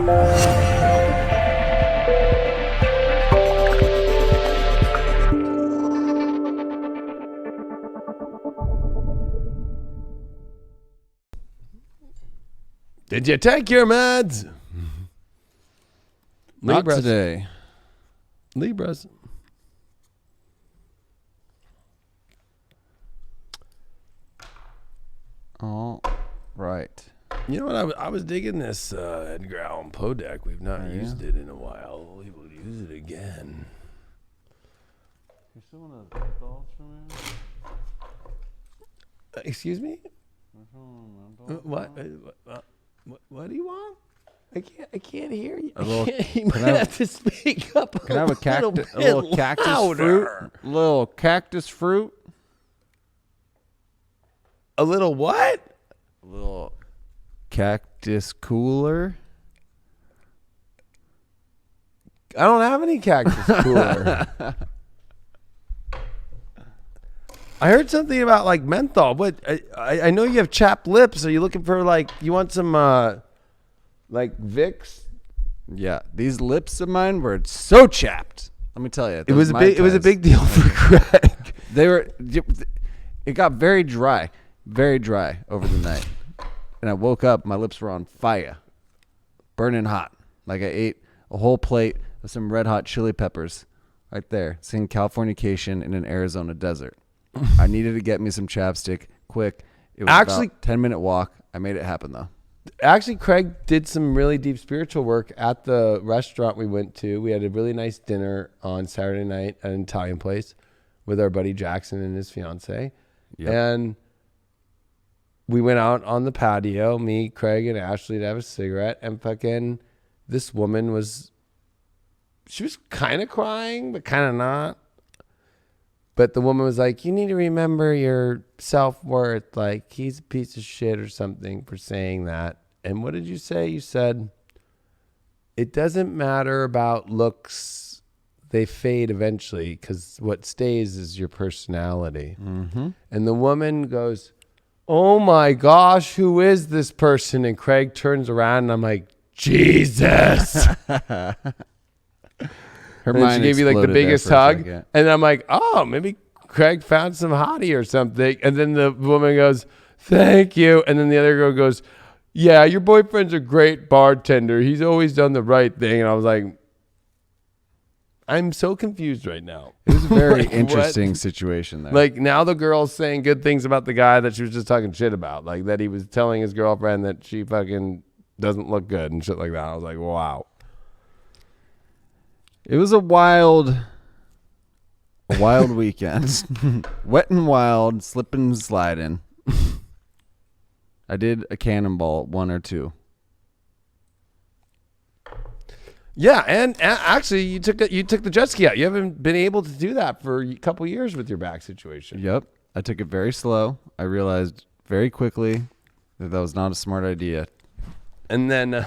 Did you take your meds? Not today. Libras. All right. You know what? I was digging this Edgar Allan Poe deck. We've not used it in a while. We will use it again. You still want to thoughts from me? Excuse me? What do you want? I can't hear you. You might have to speak up Can I have a little cactus fruit? A little cactus fruit? A little what? A little cactus cooler? I don't have any cactus cooler. I heard something about like menthol. What? I know you have chapped lips. Are you looking for like, you want some like Vicks? Yeah, these lips of mine were so chapped. Let me tell you, it was a big deal for Craig. It got very dry over the night, and I woke up. My lips were on fire, burning hot. Like I ate a whole plate of some red hot chili peppers right there, seeing Californication in an Arizona desert. I needed to get me some chapstick quick. It was actually about a 10-minute walk. I made it happen though. Actually, Craig did some really deep spiritual work at the restaurant we went to. We had a really nice dinner on Saturday night at an Italian place with our buddy Jackson and his fiance. Yep. And we went out on the patio, me, Craig, and Ashley, to have a cigarette. And fucking this woman she was kind of crying, but kind of not. But the woman was like, you need to remember your self-worth. Like, he's a piece of shit or something for saying that. And what did you say? You said, it doesn't matter about looks. They fade eventually because what stays is your personality. Mm-hmm. And the woman goes, oh my gosh, who is this person? And Craig turns around and I'm like, Jesus. Her and she gave you like the biggest hug. And I'm like, oh, maybe Craig found some hottie or something. And then the woman goes, thank you. And then the other girl goes, yeah, your boyfriend's a great bartender. He's always done the right thing. And I was like, I'm so confused right now. It was a very interesting situation there. Like now the girl's saying good things about the guy that she was just talking shit about. Like that he was telling his girlfriend that she fucking doesn't look good and shit like that. I was like, wow. It was a wild weekend. Wet and wild, slipping and sliding. I did a cannonball, 1 or 2. Yeah, and actually you took the jet ski out. You haven't been able to do that for a couple years with your back situation. Yep. I took it very slow. I realized very quickly that was not a smart idea. And then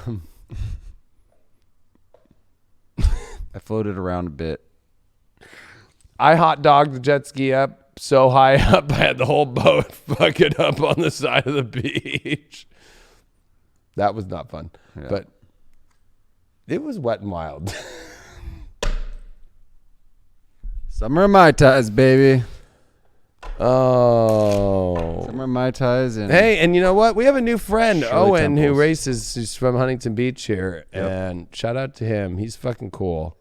I floated around a bit. I hot dogged the jet ski up so high up, I had the whole boat fucking up on the side of the beach. That was not fun, but it was wet and wild. Summer Mai Tais, baby. Oh. Summer Mai Tais. Hey, and you know what? We have a new friend, Owen, who races. He's from Huntington Beach here. Yep. And shout out to him. He's fucking cool.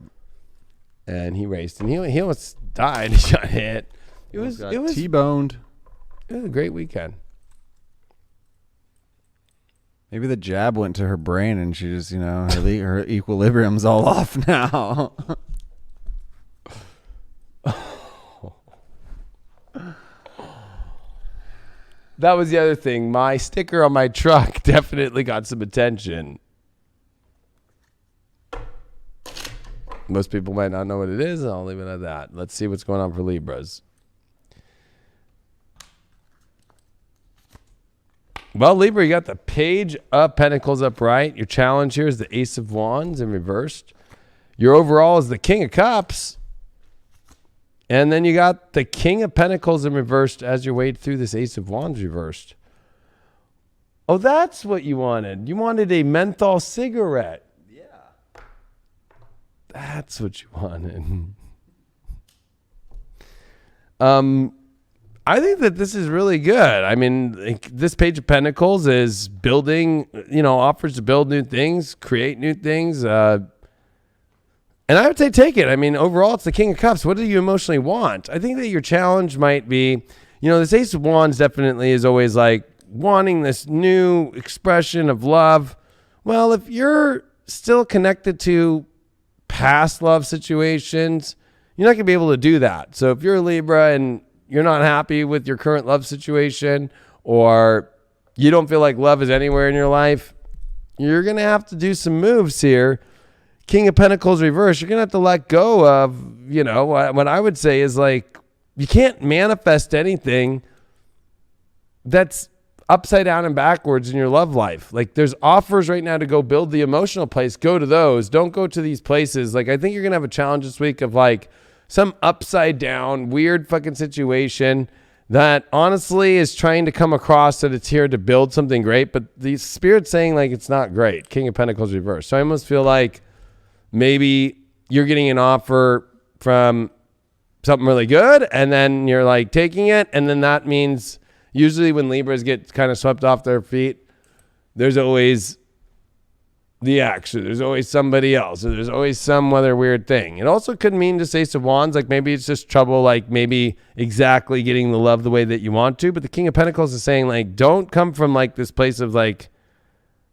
And he raced. And he almost died. He got hit. It was T-boned. It was a great weekend. Maybe the jab went to her brain and she just, her equilibrium's all off now. That was the other thing. My sticker on my truck definitely got some attention. Most people might not know what it is. I'll leave it at that. Let's see what's going on for Libras. Well, Libra, you got the Page of Pentacles upright. Your challenge here is the Ace of Wands in reversed. Your overall is the King of Cups. And then you got the King of Pentacles in reversed as you wade through this Ace of Wands reversed. Oh, that's what you wanted. You wanted a menthol cigarette. That's what you wanted. I think that this is really good. I mean, like, this Page of Pentacles is building, offers to build new things, create new things. And I would say take it. I mean, overall, it's the King of Cups. What do you emotionally want? I think that your challenge might be, this Ace of Wands definitely is always like wanting this new expression of love. Well, if you're still connected to past love situations, you're not going to be able to do that. So if you're a Libra and you're not happy with your current love situation, or you don't feel like love is anywhere in your life, you're going to have to do some moves here. King of Pentacles reverse, you're going to have to let go of, what I would say is like, you can't manifest anything that's upside down and backwards in your love life. Like, there's offers right now to go build the emotional place. Go to those. Don't go to these places. Like, I think you're going to have a challenge this week of like some upside down, weird fucking situation that honestly is trying to come across that it's here to build something great, but the Spirit's saying like it's not great. King of Pentacles reverse. So I almost feel like maybe you're getting an offer from something really good, and then you're like taking it, and then that means usually when Libras get kind of swept off their feet, there's always the ex, or there's always somebody else, or there's always some other weird thing. It also could mean just Ace of Wands, like maybe it's just trouble, like maybe exactly getting the love the way that you want to. But the King of Pentacles is saying like, don't come from like this place of like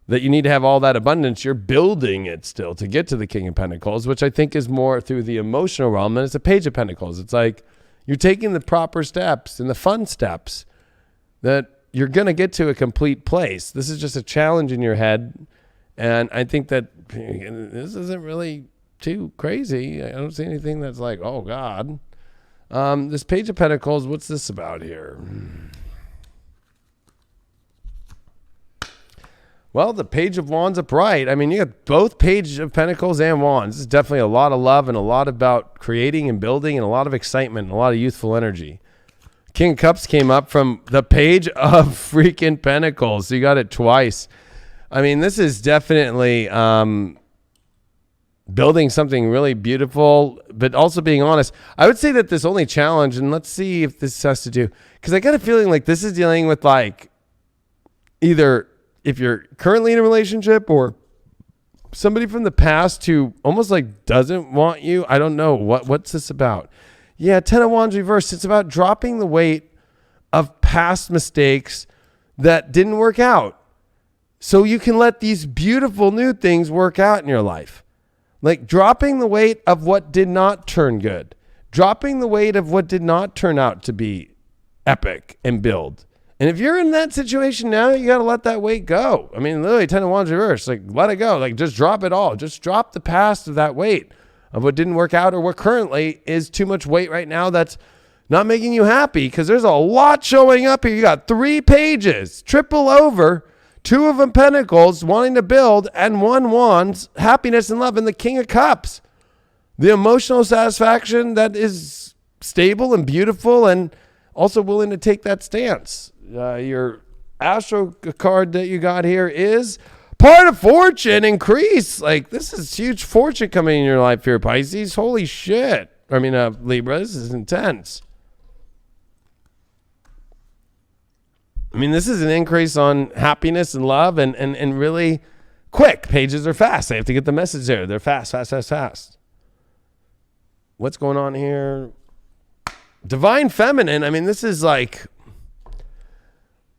that you need to have all that abundance. You're building it still to get to the King of Pentacles, which I think is more through the emotional realm. And it's a Page of Pentacles. It's like you're taking the proper steps and the fun steps that you're going to get to a complete place. This is just a challenge in your head. And I think that this isn't really too crazy. I don't see anything that's like, oh, God. This Page of Pentacles, what's this about here? Well, the Page of Wands upright. I mean, you got both Page of Pentacles and Wands. This is definitely a lot of love and a lot about creating and building and a lot of excitement and a lot of youthful energy. King of Cups came up from the Page of freaking Pentacles. So you got it twice. I mean, this is definitely building something really beautiful, but also being honest. I would say that this only challenge, and let's see if this has to do, because I got a feeling like this is dealing with like either if you're currently in a relationship or somebody from the past who almost like doesn't want you. I don't know. What's this about? Yeah, Ten of Wands reversed. It's about dropping the weight of past mistakes that didn't work out, so you can let these beautiful new things work out in your life. Like dropping the weight of what did not turn good. Dropping the weight of what did not turn out to be epic and build. And if you're in that situation now, you got to let that weight go. I mean, literally, Ten of Wands reverse. Like, let it go. Like, just drop it all. Just drop the past of that weight of what didn't work out or what currently is too much weight right now that's not making you happy, because there's a lot showing up here. You got 3 pages, triple over, 2 of them Pentacles, wanting to build, and 1 Wands, happiness and love, and the King of Cups. The emotional satisfaction that is stable and beautiful and also willing to take that stance. Your Astro card that you got here is part of fortune increase. Like, this is huge fortune coming in your life here, Pisces. Holy shit. I mean, Libra, this is intense. I mean, this is an increase on happiness and love and really quick. Pages are fast. They have to get the message there. They're fast. What's going on here? Divine Feminine. I mean, this is like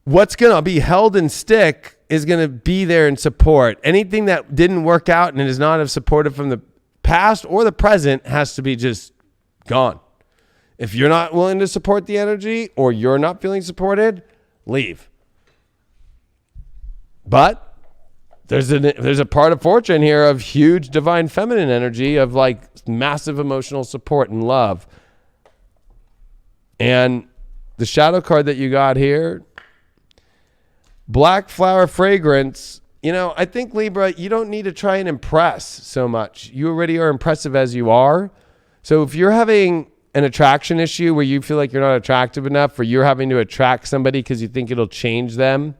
what's going to be held and stick is going to be there in support. Anything that didn't work out and is not as supportive from the past or the present has to be just gone. If you're not willing to support the energy or you're not feeling supported, leave. But there's a part of fortune here of huge divine feminine energy of like massive emotional support and love. And the shadow card that you got here, Black Flower Fragrance. I think, Libra, you don't need to try and impress so much. You already are impressive as you are. So if you're having an attraction issue where you feel like you're not attractive enough, or you're having to attract somebody because you think it'll change them,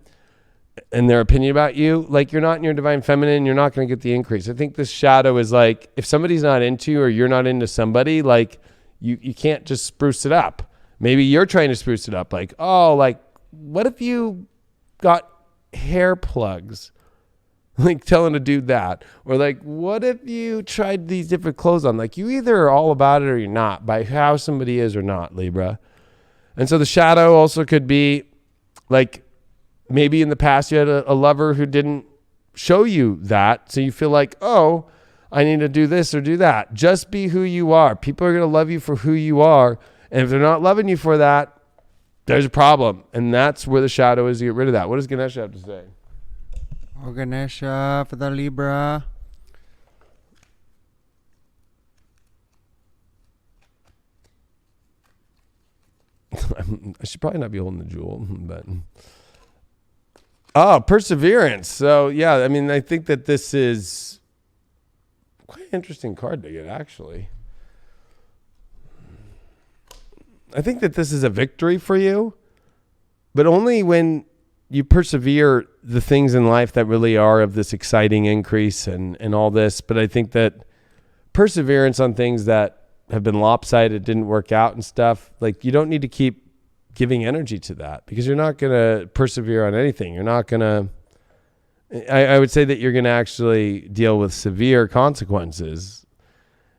and their opinion about you, like you're not in your divine feminine, you're not going to get the increase. I think this shadow is like, if somebody's not into you or you're not into somebody, like you can't just spruce it up. Maybe you're trying to spruce it up. Like, oh, like what if you got hair plugs? Like telling a dude that. Or like, what if you tried these different clothes on? Like you either are all about it or you're not, by how somebody is or not, Libra. And so the shadow also could be like, maybe in the past you had a lover who didn't show you that. So you feel like, oh, I need to do this or do that. Just be who you are. People are going to love you for who you are. And if they're not loving you for that, there's a problem. And that's where the shadow is to get rid of that. What does Ganesha have to say? Oh, Ganesha for the Libra. I should probably not be holding the jewel, but... Oh, perseverance. So, yeah, I mean, I think that this is quite an interesting card to get, actually. I think that this is a victory for you, but only when you persevere the things in life that really are of this exciting increase and all this. But I think that perseverance on things that have been lopsided, didn't work out and stuff, like you don't need to keep giving energy to that because you're not going to persevere on anything. You're not going to, I would say that you're going to actually deal with severe consequences.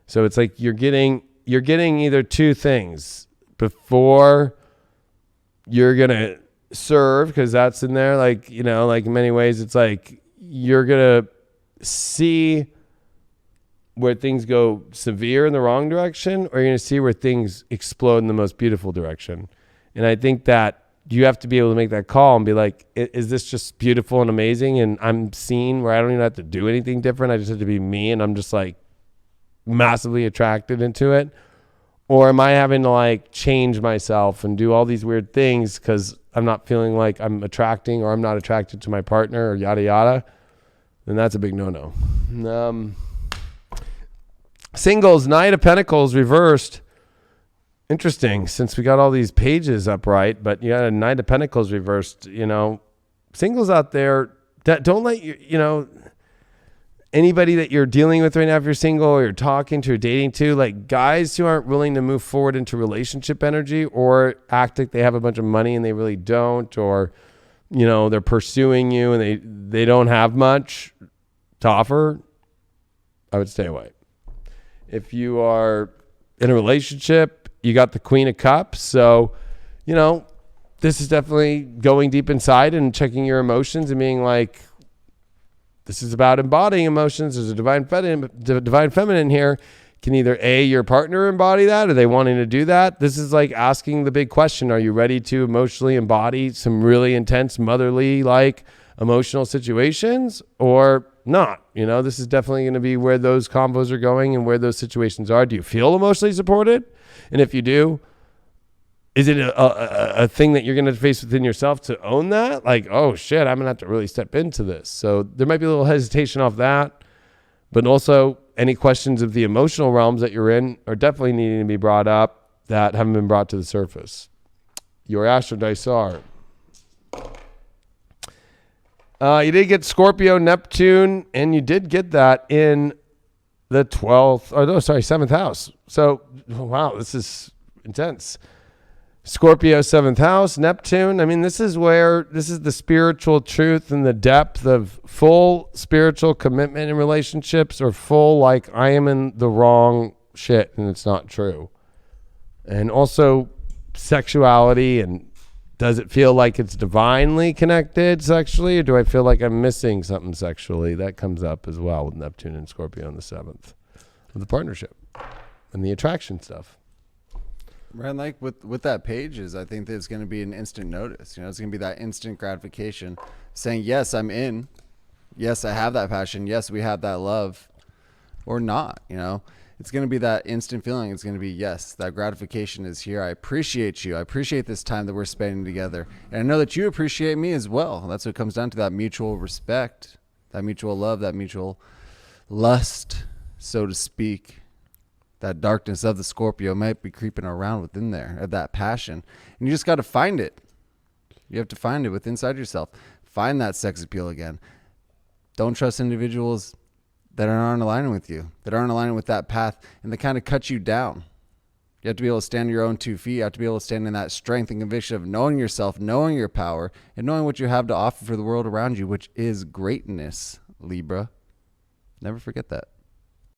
So it's like you're getting either two things before you're going to serve, because that's in there. Like, you know, like in many ways, it's like you're going to see where things go severe in the wrong direction, or you're going to see where things explode in the most beautiful direction. And I think that you have to be able to make that call and be like, is this just beautiful and amazing? And I'm seen where I don't even have to do anything different. I just have to be me. And I'm just like massively attracted into it. Or am I having to like change myself and do all these weird things because I'm not feeling like I'm attracting, or I'm not attracted to my partner, or yada, yada. Then that's a big no-no. Singles, Knight of Pentacles reversed. Interesting, since we got all these pages upright, but you got a Knight of Pentacles reversed. You know, singles out there, don't let you know, anybody that you're dealing with right now, if you're single or you're talking to or dating to, like guys who aren't willing to move forward into relationship energy, or act like they have a bunch of money and they really don't, or, you know, they're pursuing you and they don't have much to offer, I would stay away. If you are in a relationship, you got the Queen of Cups. So, you know, this is definitely going deep inside and checking your emotions and being like, this is about embodying emotions. There's a divine feminine here. Can either A, your partner embody that? Are they wanting to do that? This is like asking the big question. Are you ready to emotionally embody some really intense motherly like emotional situations, or not? You know, this is definitely going to be where those combos are going and where those situations are. Do you feel emotionally supported? And if you do, is it a thing that you're going to face within yourself to own that? Like, oh shit, I'm going to have to really step into this. So there might be a little hesitation off that, but also any questions of the emotional realms that you're in are definitely needing to be brought up that haven't been brought to the surface. Your astro dice are. You did get Scorpio, Neptune, and you did get that in the 7th house. So, wow, this is intense. Scorpio, 7th house, Neptune. I mean, this is the spiritual truth and the depth of full spiritual commitment in relationships, or full, like, I am in the wrong shit and it's not true. And also sexuality, and does it feel like it's divinely connected sexually, or do I feel like I'm missing something sexually? That comes up as well with Neptune and Scorpio on the 7th of the partnership and the attraction stuff. Right, like with that pages, I think there's going to be an instant notice. You know, it's going to be that instant gratification, saying, yes, I'm in. Yes, I have that passion. Yes, we have that love, or not. You know, it's going to be that instant feeling. It's going to be, yes, that gratification is here. I appreciate you. I appreciate this time that we're spending together. And I know that you appreciate me as well. That's what it comes down to, that mutual respect, that mutual love, that mutual lust, so to speak. That darkness of the Scorpio might be creeping around within there, of that passion. And you just got to find it. You have to find it within inside yourself. find that sex appeal again. Don't trust individuals that aren't aligning with you, that aren't aligning with that path, and that kind of cut you down. You have to be able to stand on your own 2 feet. You have to be able to stand in that strength and conviction of knowing yourself, knowing your power, and knowing what you have to offer for the world around you, which is greatness, Libra. Never forget that.